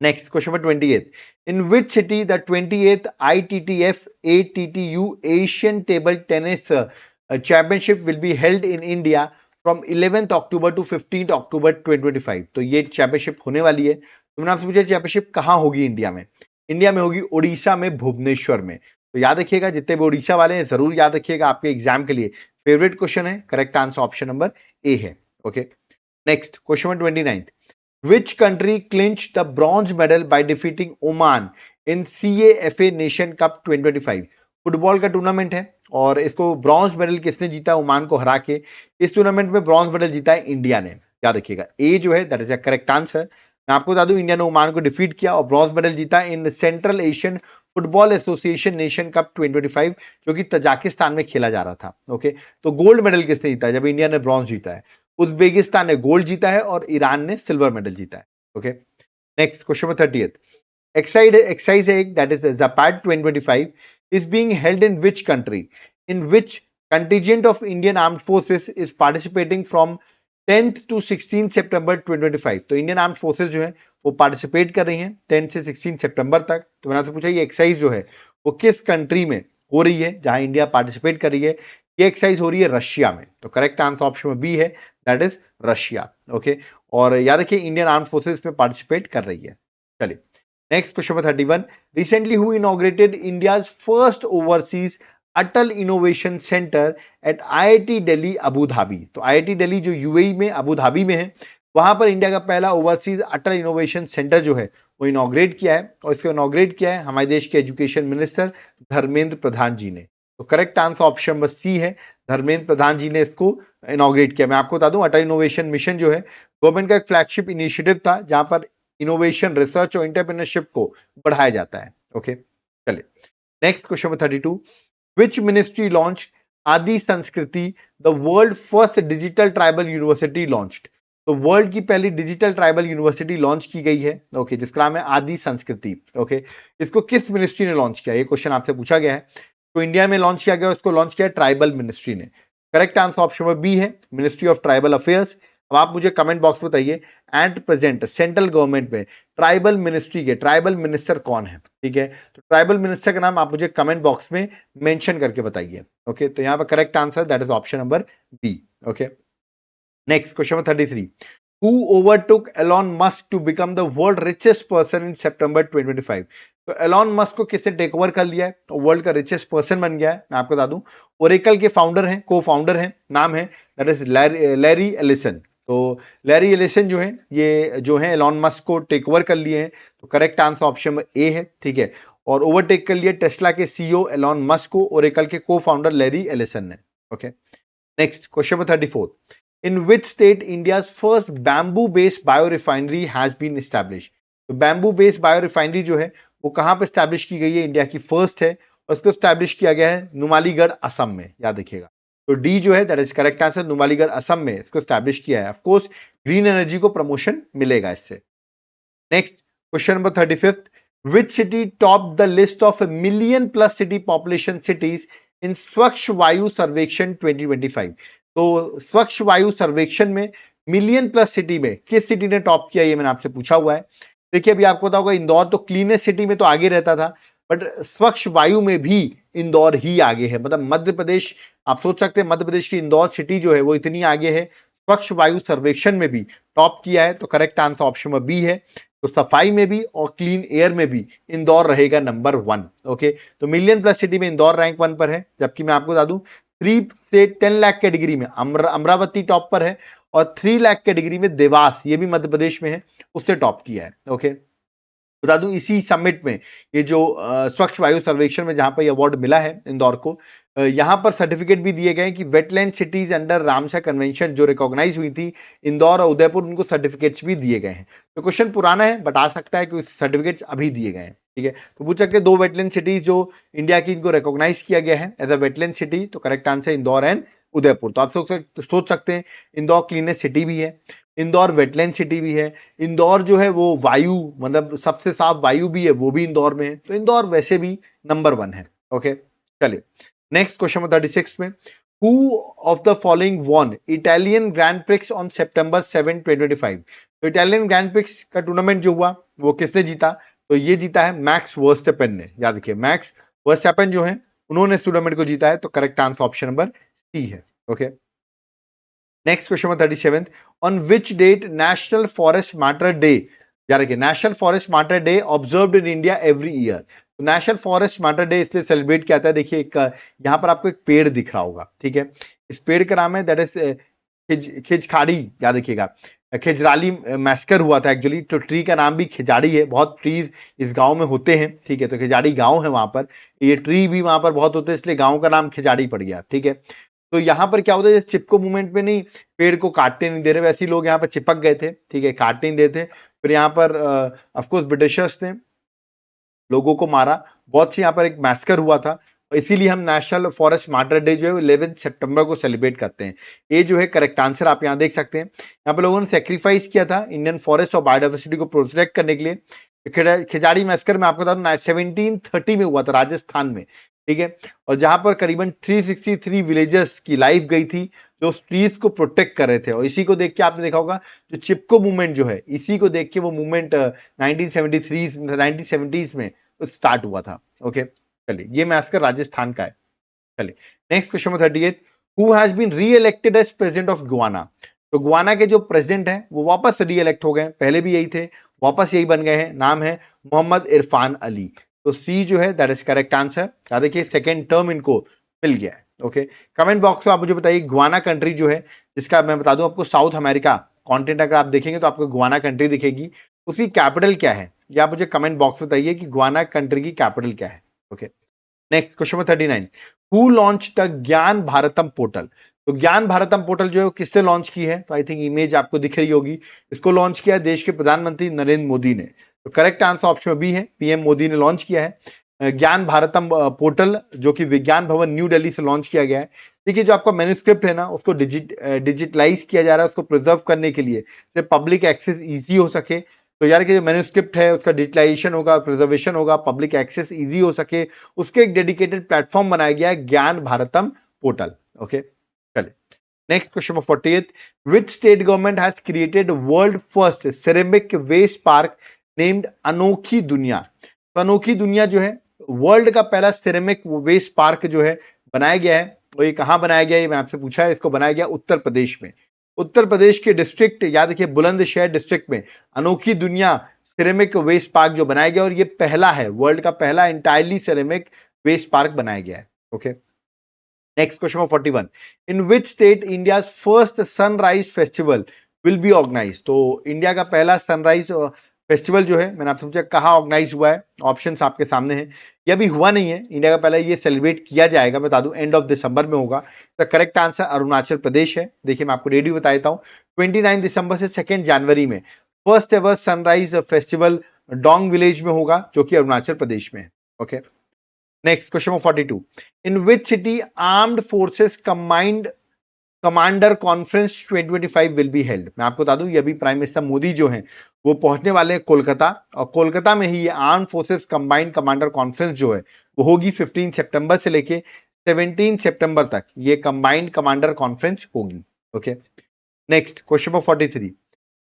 next question number 28, in which city the 28th ITTF ATTU Asian table tennis championship will be held in India from 11th October to 15th October 2025? तो ये चैंपियनशिप होने वाली है। तो मैंने आपसे पूछा चैंपियनशिप कहाँ होगी इंडिया में? इंडिया में होगी उड़ीसा में, भुवनेश्वर में। तो याद रखिएगा, जितने भी उड़ीसा वाले हैं जरूर याद रखिएगा, आपके एग्जाम के लिए फेवरेट क्वेश्चन है। Correct answer option number A है। Okay, next question number 29, which country clinched the bronze medal by defeating Oman in CAFA Nation Cup 2025? Football का टूर्नामेंट है और इसको ब्रॉन्ज मेडल किसने जीता? ओमान को हरा के। इस टूर्नामेंट में ब्रॉन्ज मेडल जीता है इंडिया ने, याद रखिएगा। ए जो है that is a correct answer, मैं आपको बता दूं इंडिया ने ओमान को डिफीट किया और ब्रॉन्ज मेडल जीता in central Asian football association nation cup 2025 जो कि तजाकिस्तान में खेला जा रहा था। ओके, तो गोल्ड मेडल किसने जीता है जब इंडिया ने ब्रॉन्ज जीता है? उज्बेकिस्तान ने गोल्ड जीता है और ईरान ने सिल्वर मेडल जीता है। Okay, next question number 30th, exercise 8 that is Zapad 2025 is being held in which country? In which contingent of Indian Armed Forces is participating from 10th to 16 सितंबर 2025? तो इंडियन आर्म्ड फोर्सेस जो है वो पार्टिसिपेट कर रही हैं 10 से 16 सितंबर तक। तो मैंने आपसे पूछा ये एक्सरसाइज जो है वो किस कंट्री में हो रही है जहां इंडिया पार्टिसिपेट कर रही है? ये एक्सरसाइज हो रही है रशिया में। तो करेक्ट आंसर ऑप्शन में बी है, दैट इज रशिया। ओके, और याद रखिए इंडियन आर्म्ड फोर्सेस इसमें पार्टिसिपेट कर रही है। चलिए next question number 31, recently who inaugurated India's first overseas Atal innovation centre at IIT Delhi Abu Dhabi? तो आईआईटी दिल्ली जो यूएई में अबू धाबी में है वहां पर इंडिया का पहला ओवरसीज अटल इनोवेशन सेंटर जो है वो इनॉग्रेट किया है और इसको इनॉग्रेट किया है हमारे देश के एजुकेशन मिनिस्टर धर्मेंद्र प्रधान जी ने। तो correct answer option number C है, धर्मेंद्र प्रधान जी ने इसको इनॉग्रेट किया। मैं आपको बता दूं अटल इनोवेशन मिशन जो है गवर्नमेंट का एक फ्लैगशिप इनिशिएटिव था जहां पर इनोवेशन, रिसर्च और एंटरप्रेन्योरशिप को बढ़ाया जाता है। ओके, चलिए next question number 32, which ministry launch आदि संस्कृति the world first digital tribal university launched? तो वर्ल्ड की पहली डिजिटल ट्राइबल यूनिवर्सिटी लॉन्च की गई है। ओके, जिसका नाम है आदि संस्कृति। ओके, इसको किस मिनिस्ट्री ने लॉन्च किया? ये क्वेश्चन आपसे पूछा गया है। तो इंडिया में लॉन्च किया गया, इसको लॉन्च किया ट्राइबल मिनिस्ट्री ने। करेक्ट आंसर ऑप्शन में बी है, मिनिस्ट्री ऑफ ट्राइबल अफेयर्स। अब आप मुझे कमेंट बॉक्स में बताइए एट प्रेजेंट सेंट्रल गवर्नमेंट में ट्राइबल मिनिस्ट्री के ट्राइबल मिनिस्टर कौन है? ठीक है, तो ट्राइबल मिनिस्टर का नाम आप मुझे कमेंट बॉक्स में मेंशन करके बताइए। ओके, तो यहाँ पर correct answer that is option number B. Okay, next question number 33, who overtook Elon Musk to become the world richest person in September 2025? तो एलॉन मस्क को किसने टेक ओवर कर लिया है तो वर्ल्ड का रिचेस्ट पर्सन बन गया है। मैं आपको बता दूं ओरेकल के फाउंडर हैं, को फाउंडर हैं, नाम है दैट इज लैरी एलिसन। तो लैरी एलिसन जो है ये जो है एलॉन मस्क को टेक ओवर कर लिए हैं। तो करेक्ट आंसर ऑप्शन ए है। ठीक है, और ओवरटेक कर लिया टेस्ला के सीईओ एलॉन मस्क को ओरेकल के को फाउंडर लैरी एलिसन ने। Okay, next question number 34, in which state India's first bamboo-based biorefinery has been established? तो bamboo-based biorefinery जो है वो कहां पर स्टैब्लिश की गई है? इंडिया की फर्स्ट है और इसको स्टैब्लिश किया गया है नुमालीगढ़ असम में। याद रखिएगा, तो डी जो है that is correct answer, Numaligarh Assam में इसको स्टैब्लिश किया है। ऑफ कोर्स ग्रीन एनर्जी को प्रमोशन मिलेगा इससे। Next question number 35, which city topped the list of a million plus city population cities in स्वच्छ वायु सर्वेक्षण 2025? तो स्वच्छ वायु सर्वेक्षण में मिलियन प्लस सिटी में किस सिटी ने टॉप किया ये मैंने आपसे पूछा हुआ है। देखिए अभी आपको पता होगा इंदौर तो क्लीनेस्ट सिटी में तो आगे रहता था, बट स्वच्छ वायु में भी इंदौर ही आगे है। मतलब मध्य प्रदेश, आप सोच सकते हैं मध्य प्रदेश की इंदौर सिटी जो है वो इतनी आगे है, स्वच्छ वायु सर्वेक्षण में भी टॉप किया है। तो करेक्ट आंसर ऑप्शन में बी है। तो सफाई में भी और क्लीन एयर में भी इंदौर रहेगा नंबर 1। ओके, तो मिलियन प्लस सिटी में इंदौर रैंक 1 पर है, जबकि मैं आपको बता दूं 3 से 10 लाख कैटेगरी में अमरावती टॉप पर है और 3 लाख कैटेगरी में देवास, ये भी मध्य प्रदेश में है, उसने टॉप किया है। ओके, बता दूं इसी समिट में ये जो स्वच्छ वायु सर्वेक्षण में जहां पर अवार्ड मिला है इंदौर को, यहां पर सर्टिफिकेट भी दिए गए कि wetland cities under Ramsar convention जो रिकॉग्नाइज हुई थी इंदौर और उदयपुर, उनको सर्टिफिकेट्स भी दिए गए हैं। तो क्वेश्चन पुराना है बट आ सकता है कि सर्टिफिकेट्स अभी दिए गए हैं। ठीक है, तो पूछ सकते हैं 2 वेटलैंड सिटीज जो इंडिया की, इनको रिकॉग्नाइज किया गया है एज अ वेटलैंड सिटी। तो correct answer Indore and Udaipur. तो आप सोच सकते हैं इंदौर क्लीनेस्ट सिटी भी है, इंदौर वेटलैंड सिटी भी है, इंदौर जो है वो वायु मतलब सबसे साफ वायु भी है, वो भी इंदौर में है। तो इंदौर वैसे भी नंबर 1 है। ओके, चलिए नेक्स्ट क्वेश्चन नंबर 36 में, who of the following von Italian grand prix on सितंबर 7, 2025? तो इटालियन ग्रैंड प्रिक्स का टूर्नामेंट जो हुआ वो किसने जीता? तो ये जीता है मैक्स वर्स्टैपेन ने। याद रखिए मैक्स वर्स्टैपेन जो है उन्होंने इस टूर्नामेंट को जीता है। तो correct answer option number C है। Okay, next question number 37, on which date national forest martyr day? याद रखिए national forest martyr day observed in India every year. तो नेशनल फॉरेस्ट मार्टर डे इसलिए सेलिब्रेट किया जाता है, देखिए एक यहाँ पर आपको एक पेड़ दिख रहा होगा। ठीक है, इस पेड़ का नाम है दैट इज खिजखाड़ी। याद रखिएगा खिजराली मैस्कर हुआ था एक्चुअली, तो ट्री का नाम भी खिजाड़ी है। बहुत ट्रीज इस गांव में होते हैं। ठीक है, तो खिजाड़ी गांव है वहां पर, ये ट्री भी वहां पर बहुत होते हैं, इसलिए गांव का नाम खिजाड़ी पड़ गया। ठीक है, तो यहाँ पर क्या होता है, चिपको मूवमेंट में नहीं, पेड़ को काटने नहीं दे रहे, वैसे ही लोग यहाँ पर चिपक गए थे, ठीक है, काटने नहीं देते। फिर यहाँ पर ऑफकोर्स ब्रिटिशर्स ने लोगों को मारा, बहुत सी यहाँ पर एक मैस्कर हुआ था, इसीलिए हम नेशनल फॉरेस्ट मार्टर डे जो है 11 सितंबर को सेलिब्रेट करते हैं। ये जो है करेक्ट आंसर आप यहाँ देख सकते हैं। यहाँ पे लोगों ने सेक्रीफाइस किया था इंडियन फॉरेस्ट और बायोडाइवर्सिटी को प्रोटेक्ट करने के लिए। खिजाड़ी मैस्कर में आपको बता दूं 1730 में हुआ था राजस्थान में, ठीक है, और जहां पर करीबन 363 विलेजर्स की लाइफ गई थी जो ट्रीज को प्रोटेक्ट कर रहे थे। और इसी को देख के आपने देखा होगा जो चिपको मूवमेंट जो है, इसी को देख के वो मूवमेंट 1970s में स्टार्ट हुआ था। ओके, चलिए, ये मैस्कर राजस्थान का है। चलिए next question number 38, who has been re elected as president of Guyana. तो गुआना के जो प्रेसिडेंट हैं वो वापस री इलेक्ट हो गए, पहले भी यही थे, वापस यही बन गए हैं। नाम है मोहम्मद इरफान अली। तो सी जो है दैट इज करेक्ट आंसर। याद देखिए सेकेंड टर्म इनको मिल गया है। ओके, कमेंट बॉक्स में आप मुझे बताइए गुआना कंट्री जो है, जिसका मैं बता दूं आपको साउथ अमेरिका कॉन्टिनेंट, अगर आप देखेंगे तो आपको गुआना कंट्री दिखेगी, उसकी कैपिटल क्या है, या आप मुझे कमेंट बॉक्स में बताइए कि गुआना कंट्री की कैपिटल क्या है। Okay, next question number 39, who launch the ज्ञान भारतम पोर्टल। तो ज्ञान भारतम पोर्टल जो है किसने लॉन्च की है, तो आई थिंक इमेज आपको दिख रही होगी, इसको लॉन्च किया है देश के प्रधानमंत्री नरेंद्र मोदी ने। तो करेक्ट आंसर ऑप्शन बी है, पीएम मोदी ने लॉन्च किया है ज्ञान भारतम पोर्टल, जो कि विज्ञान भवन न्यू दिल्ली से लॉन्च किया गया है। देखिए जो आपका मैन्युस्क्रिप्ट है ना, उसको डिजिटलाइज किया जा रहा है, उसको प्रिजर्व करने के लिए पब्लिक एक्सेस इजी हो सके। तो यार कि जो मैन्युस्क्रिप्ट है उसका डिजिटलाइजेशन होगा, प्रिजर्वेशन होगा, पब्लिक एक्सेस इजी हो सके, उसके एक डेडिकेटेड प्लेटफॉर्म बनाया गया है ज्ञान भारतम पोर्टल। ओके, चलिए next question number 48, which state government has created world first ceramic waste park named Anokhi Duniya. तो अनोखी दुनिया जो है वर्ल्ड का पहला सिरेमिक वेस्ट पार्क जो है बनाया गया है, वो ये कहां बनाया गया है, ये मैं आपसे पूछा है, इसको बनाया गया उत्तर प्रदेश में। उत्तर प्रदेश के डिस्ट्रिक्ट, याद रखिए बुलंदशहर डिस्ट्रिक्ट में अनोखी दुनिया सिरेमिक वेस्ट पार्क जो बनाया गया, और ये पहला है, वर्ल्ड का पहला इंटायरली सिरेमिक वेस्ट पार्क बनाया गया है। Okay, next question number 41, in which state India first sunrise festival will be organize. तो इंडिया का पहला सनराइज फेस्टिवल जो है, मैंने आपसे पूछा कहाँ ऑर्गेनाइज हुआ है, ऑप्शंस आपके सामने हैं। ये अभी हुआ नहीं है इंडिया का पहला, ये सेलिब्रेट किया जाएगा, बता दूं एंड ऑफ दिसंबर में होगा। तो करेक्ट आंसर अरुणाचल प्रदेश है। देखिए मैं आपको डेट भी बता देता हूँ, 29 दिसंबर से 2 जनवरी में first ever sunrise festival Dong village में होगा, जो कि अरुणाचल प्रदेश में है। Okay, next question number 42, in which city armed forces combined commander conference 2025 will be held. मैं आपको बता दूं ये अभी प्राइम मिनिस्टर मोदी जो हैं वो पहुंचने वाले हैं कोलकाता, और कोलकाता में ही ये arm forces combined commander conference जो है वो होगी 15 सितंबर से लेके 17 सितंबर तक, ये कंबाइंड कमांडर कॉन्फ्रेंस होगी। Okay, next question number 43,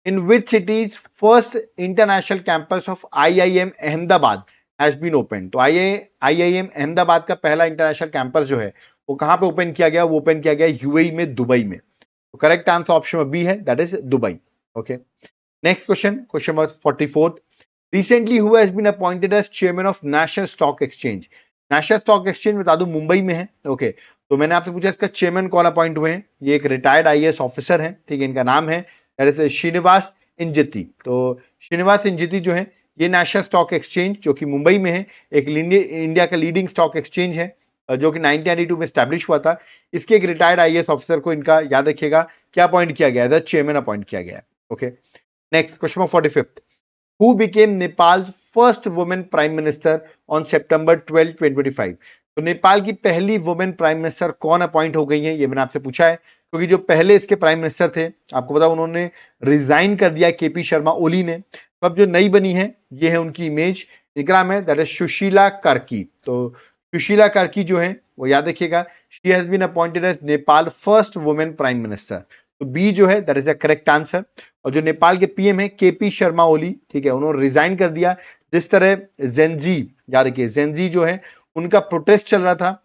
in which cities first international campus of IIM Ahmedabad has been open. तो आईआईएम अहमदाबाद का पहला इंटरनेशनल कैंपस जो है वो कहां पे ओपन किया गया, वो ओपन किया गया यूएई में, दुबई में। तो करेक्ट आंसर ऑप्शन बी है, that is Dubai. Okay, next question, question number 44, recently who has been appointed as chairman of national stock exchange. National stock exchange बता दूं मुंबई में है। ओके, तो मैंने आपसे पूछा इसका चेयरमैन कौन अपॉइंट हुए हैं, ये एक रिटायर्ड आईएएस ऑफिसर हैं, ठीक है, इनका नाम है दैट इज श्रीनिवास इंजिती। तो श्रीनिवास इंजिती जो है ये नेशनल स्टॉक एक्सचेंज जो कि मुंबई में है, एक इंडिया का लीडिंग स्टॉक एक्सचेंज है, जो कि 1992 में स्टैब्लिश हुआ था। इसके एक रिटायर्ड आईएएस ऑफिसर को इनका याद रखिएगा क्या अपॉइंट किया गया है, चेयरमैन अपॉइंट किया गया है। Okay, next question number 45, who became Nepal first women prime minister on सितंबर 12, 2025। तो नेपाल की पहली वुमेन प्राइम मिनिस्टर कौन अपॉइंट हो गई है, ये मैंने आपसे पूछा है, क्योंकि जो पहले इसके प्राइम मिनिस्टर थे आपको पता उन्होंने रिजाइन कर दिया केपी शर्मा ओली ने। तो अब जो नई बनी है ये है उनकी इमेज, इनका नाम है दैट इज सुशीला कार्की। तो सुशीला कार्की जो है वो याद रखिएगा, she has been appointed as Nepal first women prime minister. तो बी जो है that is the correct answer. और जो नेपाल के पीएम है केपी शर्मा ओली, ठीक है, उन्होंने रिजाइन कर दिया। जिस तरह जेनजी, याद रखिए जेनजी जो है उनका प्रोटेस्ट चल रहा था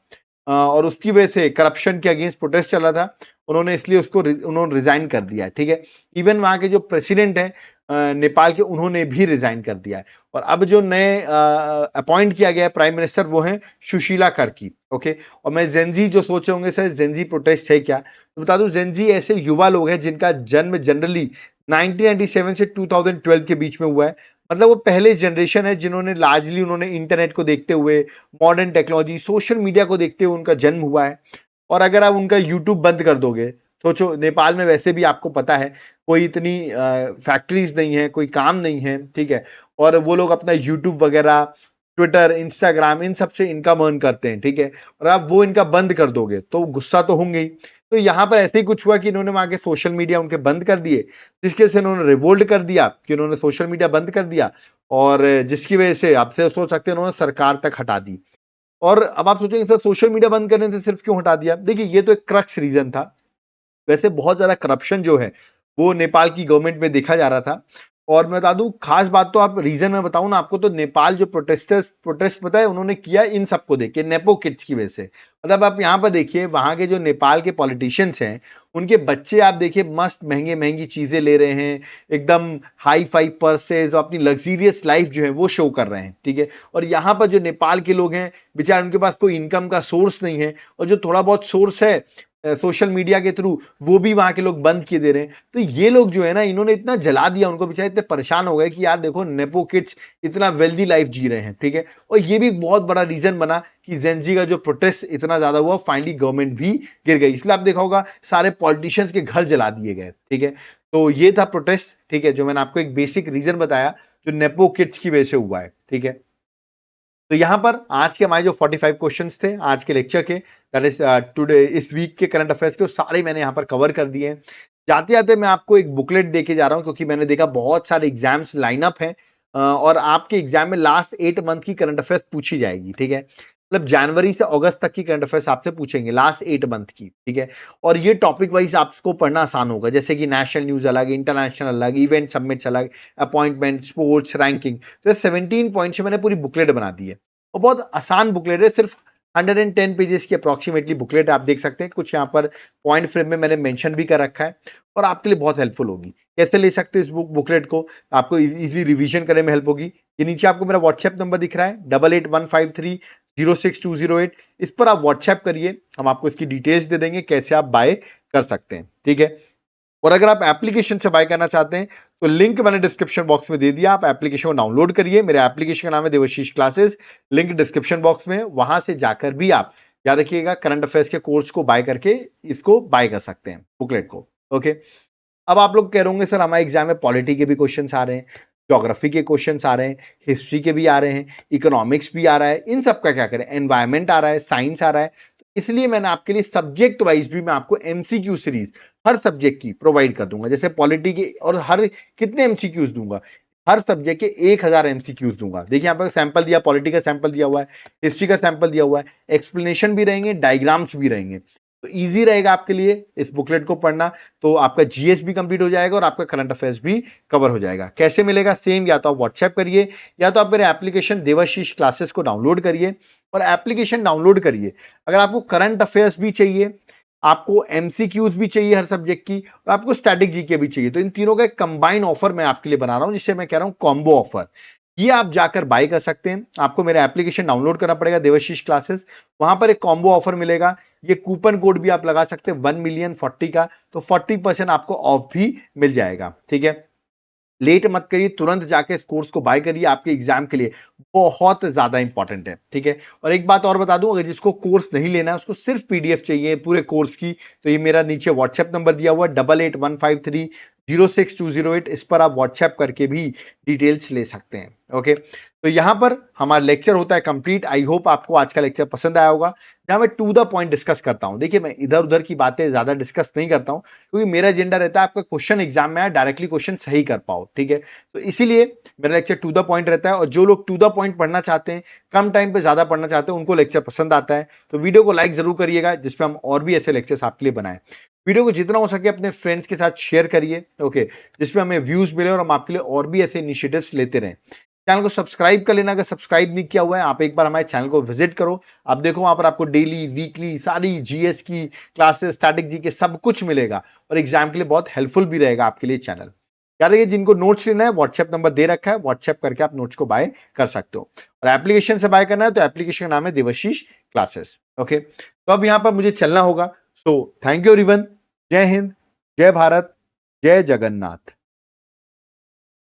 और उसकी वजह से करप्शन के अगेंस्ट प्रोटेस्ट चल रहा था, उन्होंने इसलिए उसको उन्होंने रिजाइन कर दिया, ठीक है। इवन वहां के जो प्रेसिडेंट है नेपाल के, उन्होंने भी रिजाइन कर दिया है। और अब जो नए अपॉइंट किया गया है प्राइम मिनिस्टर वो है सुशीला कार्की। ओके, और मैं जेनजी जो सोचे होंगे सर जेनजी प्रोटेस्ट है क्या, तो बता दूं जेनजी ऐसे युवा लोग हैं जिनका जन्म जनरली 1997 से 2012 के बीच में हुआ है। मतलब वो पहले जनरेशन है जिन्होंने लार्जली उन्होंने इंटरनेट को देखते हुए, मॉडर्न टेक्नोलॉजी, सोशल मीडिया को देखते हुए उनका जन्म हुआ है। और अगर आप उनका यूट्यूब बंद कर दोगे, सोचो नेपाल में वैसे भी आपको पता है कोई इतनी फैक्ट्रीज नहीं है, कोई काम नहीं है, ठीक है, और वो लोग अपना यूट्यूब वगैरह, ट्विटर, इंस्टाग्राम, इन सब से इनकम अर्न करते हैं, ठीक है, और आप वो इनका बंद कर दोगे तो गुस्सा तो होंगे ही। तो यहाँ पर ऐसे ही कुछ हुआ कि इन्होंने वहां के सोशल मीडिया उनके बंद कर दिए, जिसके से इन्होंने रिवोल्ट कर दिया कि उन्होंने सोशल मीडिया बंद कर दिया, और जिसकी वजह से आपसे सोच सकते हैं उन्होंने सरकार तक हटा दी। और अब आप सोचेंगे सर सोशल मीडिया बंद करने से सिर्फ क्यों हटा दिया? देखिए ये तो एक क्रक्स रीजन था। वैसे बहुत ज्यादा करप्शन जो है वो नेपाल की गवर्नमेंट में देखा जा रहा था। और मैं बता दूं खास बात, तो आप रीजन में बताऊं ना आपको, तो नेपाल जो प्रोटेस्ट पता है उन्होंने किया इन सबको देख नेपो किड्स की वजह से। मतलब आप यहाँ पर देखिए वहां के जो नेपाल के पॉलिटिशियंस हैं उनके बच्चे आप देखिए मस्त महंगे महंगी चीजें ले रहे हैं, एकदम हाई फाई पर्सेज, अपनी लग्जीरियस लाइफ जो है वो शो कर रहे हैं, ठीक है। और यहाँ पर जो नेपाल के लोग हैं बेचारे उनके पास कोई इनकम का सोर्स नहीं है, और जो थोड़ा बहुत सोर्स है सोशल मीडिया के थ्रू वो भी वहां के लोग बंद किए दे रहे हैं। तो ये लोग जो है ना इन्होंने इतना जला दिया उनको, बेचारे इतने परेशान हो गए कि यार देखो नेपो किड्स इतना वेल्दी लाइफ जी रहे हैं, ठीक है। और ये भी बहुत बड़ा रीजन बना कि जेनजी का जो प्रोटेस्ट इतना ज्यादा हुआ, फाइनली गवर्नमेंट भी गिर गई। इसलिए आप देखा होगा सारे पॉलिटिशियंस के घर जला दिए गए, ठीक है। तो ये था प्रोटेस्ट, ठीक है, जो मैंने आपको एक बेसिक रीजन बताया जो नेपो किड्स की वजह से हुआ है, ठीक है। तो यहां पर आज के हमारे जो 45 क्वेश्चंस थे आज के लेक्चर के, दैट इज टुडे, इस वीक के करंट अफेयर्स के, सारे मैंने यहां पर कवर कर दिए हैं। जाते जाते मैं आपको एक बुकलेट देके जा रहा हूं, क्योंकि मैंने देखा बहुत सारे एग्जाम्स लाइनअप हैं, और आपके एग्जाम में लास्ट 8 मंथ की करंट अफेयर्स पूछी जाएगी, ठीक है। मतलब जनवरी से अगस्त तक की करंट अफेयर्स आपसे पूछेंगे, लास्ट 8 मंथ की, ठीक है। और ये टॉपिक वाइज आपको पढ़ना आसान होगा, जैसे कि नेशनल न्यूज अलग, इंटरनेशनल अलग, इवेंट सबमिट्स अलग, अपॉइंटमेंट, स्पोर्ट्स, रैंकिंग। तो 17 पॉइंट से मैंने पूरी बुकलेट बना दी है, और बहुत आसान बुकलेट है, सिर्फ 110 पेजेस की अप्रोक्सीमेटली बुकलेट आप देख सकते हैं। कुछ यहाँ पर पॉइंट फ्रेम में मैंने मेंशन भी कर रखा है, और आपके लिए बहुत हेल्पफुल होगी। कैसे ले सकते हैं इस बुकलेट को? आपको इजीली रिवीजन करने में हेल्प होगी। ये नीचे आपको मेरा व्हाट्सएप नंबर दिख रहा है 8815306208, इस पर आप व्हाट्सएप करिए, हम आपको इसकी डिटेल्स दे देंगे कैसे आप बाय कर सकते हैं, ठीक है। और अगर आप एप्लीकेशन से बाय करना चाहते हैं तो लिंक मैंने डिस्क्रिप्शन बॉक्स में दे दिया, आप एप्लीकेशन को डाउनलोड करिए। मेरे एप्लीकेशन का नाम है Devashish classes, link description box में, वहां से जाकर भी आप याद रखिएगा करंट अफेयर्स के कोर्स को बाय करके इसको बाय कर सकते हैं, बुकलेट को, ओके। अब आप लोग कह रहे होंगे सर हमारे एग्जाम में पॉलिटी के भी क्वेश्चंस आ रहे हैं, ज्योग्राफी के क्वेश्चंस आ रहे हैं, हिस्ट्री के भी आ रहे हैं, इकोनॉमिक्स भी आ रहा है, इन सब का क्या करें, एनवायरमेंट आ रहा है, साइंस आ रहा है। इसलिए मैंने आपके लिए सब्जेक्ट वाइज भी मैं आपको एमसीक्यू सीरीज हर सब्जेक्ट की प्रोवाइड कर दूंगा। जैसे पॉलिटी के, और हर कितने एमसीक्यूज दूंगा, हर सब्जेक्ट के 1000 एमसीक्यूज दूंगा। देखिए यहाँ पर सैंपल दिया, पॉलिटी का सैंपल दिया हुआ है, हिस्ट्री का सैंपल दिया हुआ है, एक्सप्लेनेशन भी रहेंगे, डायग्राम्स भी रहेंगे। तो इजी रहेगा आपके लिए इस बुकलेट को पढ़ना, तो आपका जीएस भी कंप्लीट हो जाएगा और आपका करंट अफेयर्स भी कवर हो जाएगा। कैसे मिलेगा? सेम, या तो आप व्हाट्सएप करिए, या तो आप मेरे एप्लीकेशन देवाशीष क्लासेस को डाउनलोड करिए, और एप्लीकेशन डाउनलोड करिए। अगर आपको करंट अफेयर्स भी चाहिए, आपको एमसीक्यूज भी चाहिए हर सब्जेक्ट की, और आपको स्टैटिक जीके भी चाहिए, तो इन तीनों का एक कंबाइन ऑफर मैं आपके लिए बना रहा हूं, जिससे मैं कह रहा हूं कॉम्बो ऑफर। ये आप जाकर बाय कर सकते हैं। आपको मेरा एप्लीकेशन डाउनलोड करना पड़ेगा देवाशीष क्लासेस, वहां पर एक कॉम्बो ऑफर मिलेगा। ये कूपन कोड भी आप लगा सकते हैं 1,000,040 का, तो 40% आपको ऑफ भी मिल जाएगा, ठीक है। लेट मत करिए, तुरंत जाके इस कोर्स को बाय करिए, आपके एग्जाम के लिए बहुत ज्यादा इंपॉर्टेंट है, ठीक है। और एक बात और बता दूं, अगर जिसको कोर्स नहीं लेना है, उसको सिर्फ पीडीएफ चाहिए पूरे कोर्स की, तो ये मेरा नीचे व्हाट्सएप नंबर दिया हुआ है 8815306208, इस पर आप व्हाट्सएप करके भी डिटेल्स ले सकते हैं, ओके। तो यहां पर हमारा लेक्चर होता है कंप्लीट। आई होप आपको आज का लेक्चर पसंद आया होगा, जहां मैं टू द पॉइंट डिस्कस करता हूं। देखिए मैं इधर उधर की बातें ज्यादा डिस्कस नहीं करता हूं, क्योंकि मेरा एजेंडा रहता है आपका क्वेश्चन एग्जाम में आए, डायरेक्टली क्वेश्चन सही कर पाओ, ठीक है। तो इसीलिए मेरा लेक्चर टू द पॉइंट रहता है, और जो लोग टू द पॉइंट पढ़ना चाहते हैं, कम टाइम पे ज्यादा पढ़ना चाहते हैं, उनको लेक्चर पसंद आता है। तो वीडियो को लाइक जरूर करिएगा, जिसपे हम और भी ऐसे लेक्चर्स आपके लिए बनाएं। वीडियो को जितना हो सके अपने फ्रेंड्स के साथ शेयर करिए, ओके, जिसपे हमें व्यूज मिले और हम आपके लिए और भी ऐसे इनिशिएटिव्स लेते रहें। चैनल को सब्सक्राइब कर लेना, अगर सब्सक्राइब नहीं किया हुआ है, आप एक बार हमारे चैनल को विजिट करो। आप देखो वहां पर आपको डेली, वीकली सारी जीएस की क्लासेस, स्टैटिक जी के सब कुछ मिलेगा, और एग्जाम के लिए बहुत हेल्पफुल भी रहेगा आपके लिए चैनल। याद रखिए, जिनको नोट्स लेना है व्हाट्सएप नंबर दे रखा है, व्हाट्सएप करके आप नोट्स को बाय कर सकते हो। और एप्लीकेशन से बाय करना है तो एप्लीकेशन का नाम है देवाशीष क्लासेस, ओके। तो अब यहां पर मुझे चलना होगा, सो थैंक यू एवरीवन। जय हिंद, जय भारत, जय जगन्नाथ।